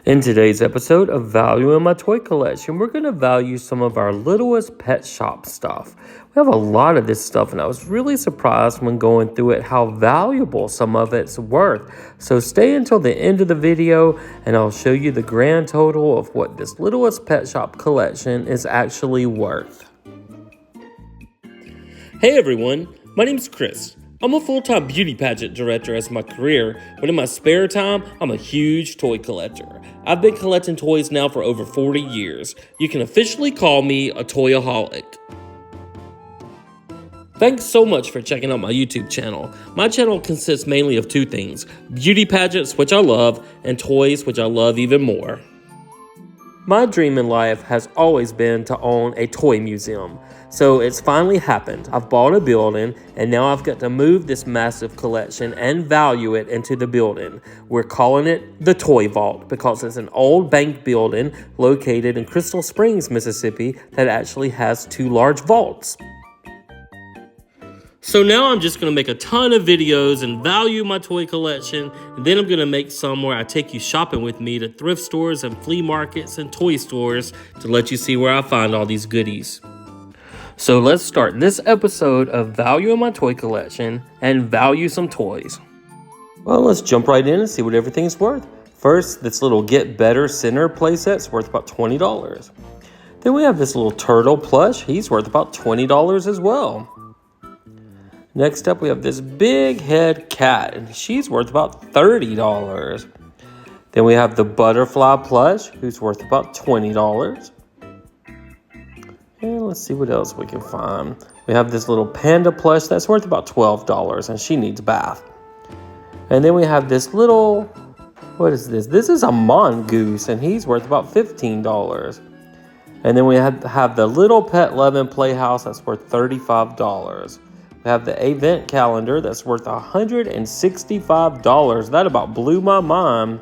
In today's episode of Value in My Toy Collection, we're going to value some of our Littlest pet shop stuff. We have a lot of this stuff, and I was really surprised when going through it how valuable some of it's worth. So stay until the end of the video, and I'll show you the grand total of what this Littlest pet shop collection is actually worth. Hey everyone, my name's Chris. I'm a full-time beauty pageant director as my career, but in my spare time, I'm a huge toy collector. I've been collecting toys now for over 40 years. You can officially call me a toyaholic. Thanks so much for checking out my YouTube channel. My channel consists mainly of two things: beauty pageants, which I love, and toys, which I love even more. My dream in life has always been to own a toy museum. So it's finally happened. I've bought a building, and now I've got to move this massive collection and value it into the building. We're calling it the Toy Vault because it's an old bank building located in Crystal Springs, Mississippi that actually has two large vaults. So now I'm just going to make a ton of videos and value my toy collection, and then I'm going to make some where I take you shopping with me to thrift stores and flea markets and toy stores to let you see where I find all these goodies. So let's start this episode of Value in My Toy Collection and value some toys. Well, let's jump right in and see what everything's worth. First, this little Get Better Center playset's worth about $20. Then we have this little turtle plush. He's worth about $20 as well. Next up, we have this big head cat, and she's worth about $30. Then we have the butterfly plush, who's worth about $20. And let's see what else we can find. We have this little panda plush that's worth about $12, and she needs a bath. And then we have this little, what is this? This is a mongoose, and he's worth about $15. And then we have the little pet loving playhouse that's worth $35. We have the event calendar that's worth $165. That about blew my mind.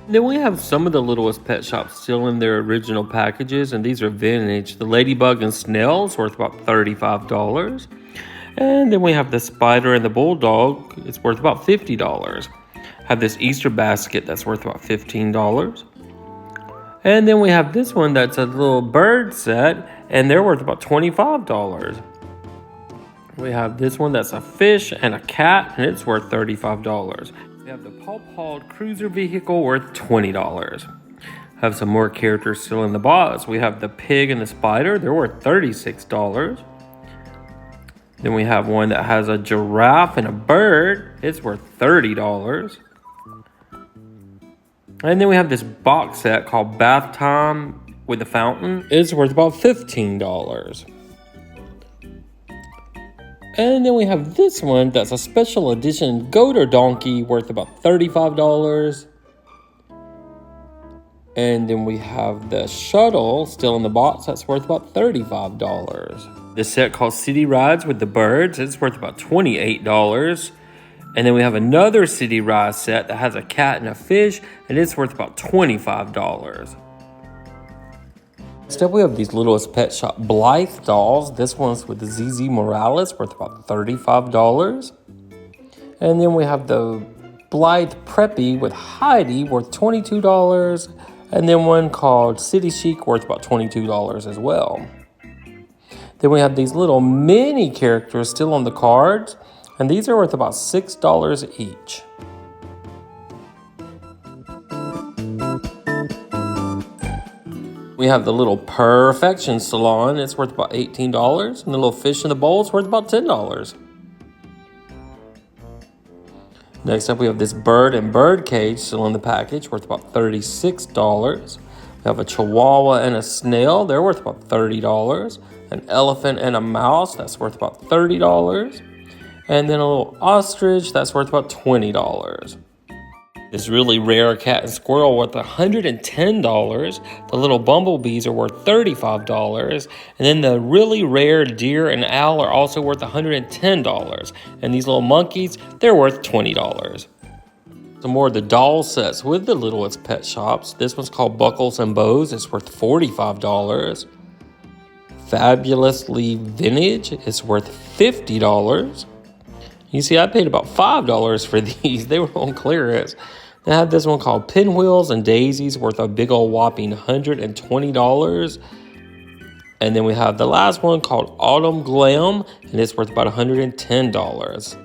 Then we have some of the Littlest pet shops still in their original packages, and these are vintage. The ladybug and snail's worth about $35. And then we have the spider and the bulldog. It's worth about $50. Have this Easter basket that's worth about $15. And then we have this one that's a little bird set, and they're worth about $25. We have this one that's a fish and a cat, and it's worth $35. We have the Paw-Pawed cruiser vehicle worth $20. Have some more characters still in the box. We have the pig and the spider. They're worth $36. Then we have one that has a giraffe and a bird. It's worth $30. And then we have this box set called Bath Time with a fountain. It's worth about $15. And then we have this one that's a special edition goat or donkey worth about $35. And then we have the shuttle still in the box that's worth about $35. This set called City Rides with the birds, it's worth about $28. And then we have another City Ride set that has a cat and a fish, and it's worth about $25. Next up, we have these Littlest Pet Shop Blythe dolls. This one's with the ZZ Morales, worth about $35. And then we have the Blythe Preppy with Heidi, worth $22. And then one called City Chic, worth about $22 as well. Then we have these little mini characters still on the cards, and these are worth about $6 each. We have the little Perfection Salon. It's worth about $18. And the little fish in the bowl is worth about $10. Next up, we have this bird and bird cage still in the package, worth about $36. We have a Chihuahua and a snail. They're worth about $30. An elephant and a mouse. That's worth about $30. And then a little ostrich. That's worth about $20. This really rare cat and squirrel worth $110. The little bumblebees are worth $35. And then the really rare deer and owl are also worth $110. And these little monkeys, they're worth $20. Some more of the doll sets with the Littlest pet shops. This one's called Buckles and Bows. It's worth $45. Fabulously Vintage is worth $50. You see, I paid about $5 for these. They were on clearance. I have this one called Pinwheels and Daisies, worth a big old whopping $120. And then we have the last one called Autumn Glam, and it's worth about $110.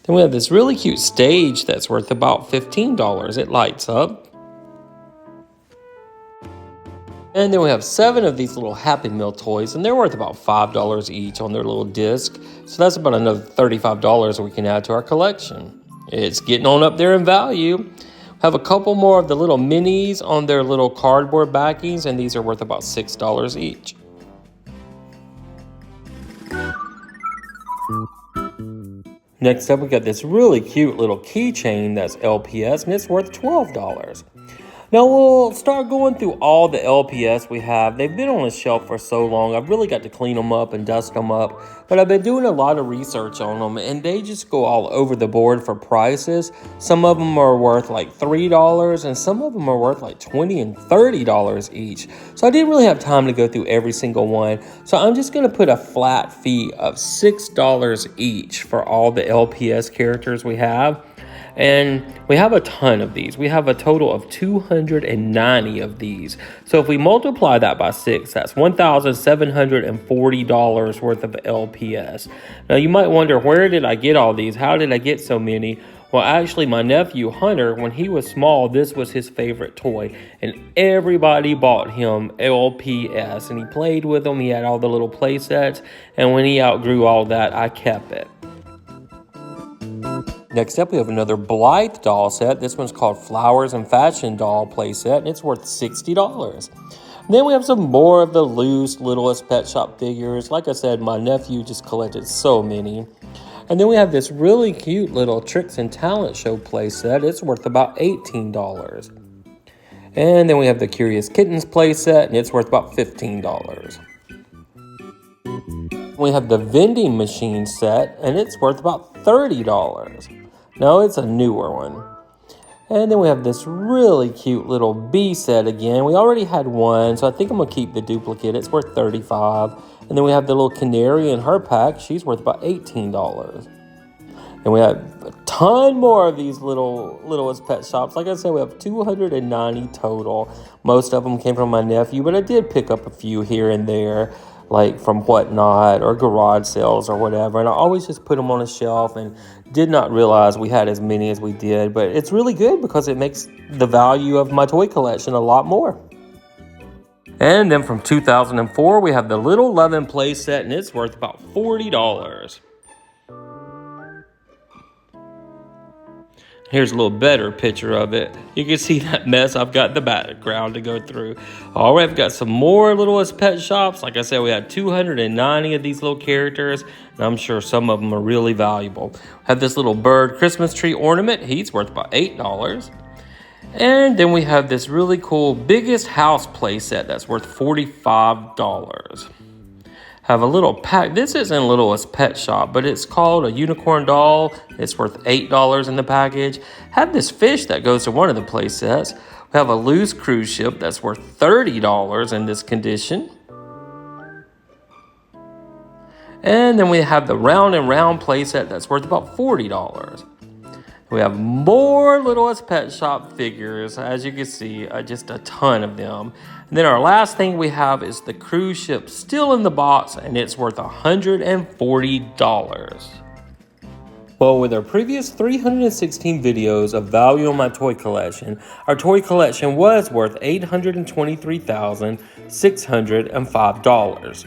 Then we have this really cute stage that's worth about $15. It lights up. And then we have 7 of these little Happy Meal toys, and they're worth about $5 each on their little disc. So that's about another $35 we can add to our collection. It's getting on up there in value. We have a couple more of the little minis on their little cardboard backings, and these are worth about $6 each. Next up, we got this really cute little keychain that's LPS, and it's worth $12. Now we'll start going through all the LPS we have. They've been on the shelf for so long. I've really got to clean them up and dust them up. But I've been doing a lot of research on them, and they just go all over the board for prices. Some of them are worth like $3, and some of them are worth like $20 and $30 each. So I didn't really have time to go through every single one. So I'm just going to put a flat fee of $6 each for all the LPS characters we have. And we have a ton of these. We have a total of 290 of these. So if we multiply that by 6, that's $1,740 worth of LPS. Now you might wonder, where did I get all these? How did I get so many? Well, actually, my nephew Hunter, when he was small, this was his favorite toy. And everybody bought him LPS. And he played with them. He had all the little play sets. And when he outgrew all that, I kept it. Next up, we have another Blythe doll set. This one's called Flowers and Fashion Doll Play Set, and it's worth $60. And then we have some more of the loose Littlest Pet Shop figures. Like I said, my nephew just collected so many. And then we have this really cute little Tricks and Talent Show play set. It's worth about $18. And then we have the Curious Kittens play set, and it's worth about $15. We have the vending machine set, and it's worth about $30. No, it's a newer one. And then we have this really cute little bee set again. We already had one, so I think I'm going to keep the duplicate. It's worth $35. And then we have the little canary in her pack. She's worth about $18. And we have a ton more of these Littlest Pet Shops. Like I said, we have 290 total. Most of them came from my nephew, but I did pick up a few here and there, like from Whatnot or garage sales or whatever. And I always just put them on a shelf and did not realize we had as many as we did. But it's really good because it makes the value of my toy collection a lot more. And then from 2004, we have the Little Lovin' play set, and it's worth about $40. Here's a little better picture of it. You can see that mess I've got in the background to go through. All right, I've got some more Littlest Pet Shops. Like I said, we had 290 of these little characters, and I'm sure some of them are really valuable. We have this little bird Christmas tree ornament. He's worth about $8. And then we have this really cool Biggest House play set that's worth $45. Have a little pack. This isn't Littlest Pet Shop, but it's called a unicorn doll. It's worth $8 in the package. Have this fish that goes to one of the play sets. We have a loose cruise ship that's worth $30 in this condition. And then we have the round and round play set that's worth about $40. We have more Littlest Pet Shop figures, as you can see, just a ton of them. And then our last thing we have is the cruise ship still in the box, and it's worth $140. Well, with our previous 316 videos of value on my toy collection, our toy collection was worth $823,605.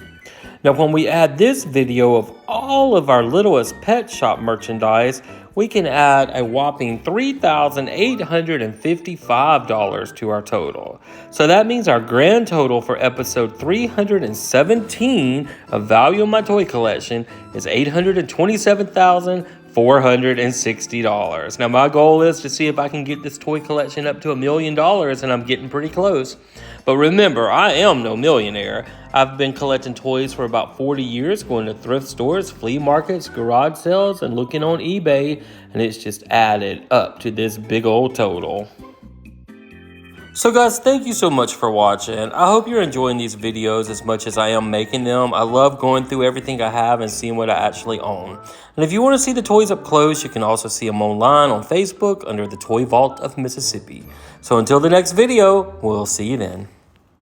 Now, when we add this video of all of our Littlest Pet Shop merchandise, we can add a whopping $3,855 to our total. So that means our grand total for episode 317 of Value in My Toy Collection is $827,460. Now my goal is to see if I can get this toy collection up to $1 million, and I'm getting pretty close. But remember, I am no millionaire. I've been collecting toys for about 40 years, going to thrift stores, flea markets, garage sales, and looking on eBay, and it's just added up to this big old total. So guys, thank you so much for watching. I hope you're enjoying these videos as much as I am making them. I love going through everything I have and seeing what I actually own. And if you want to see the toys up close, you can also see them online on Facebook under the Toy Vault of Mississippi. So until the next video, we'll see you then.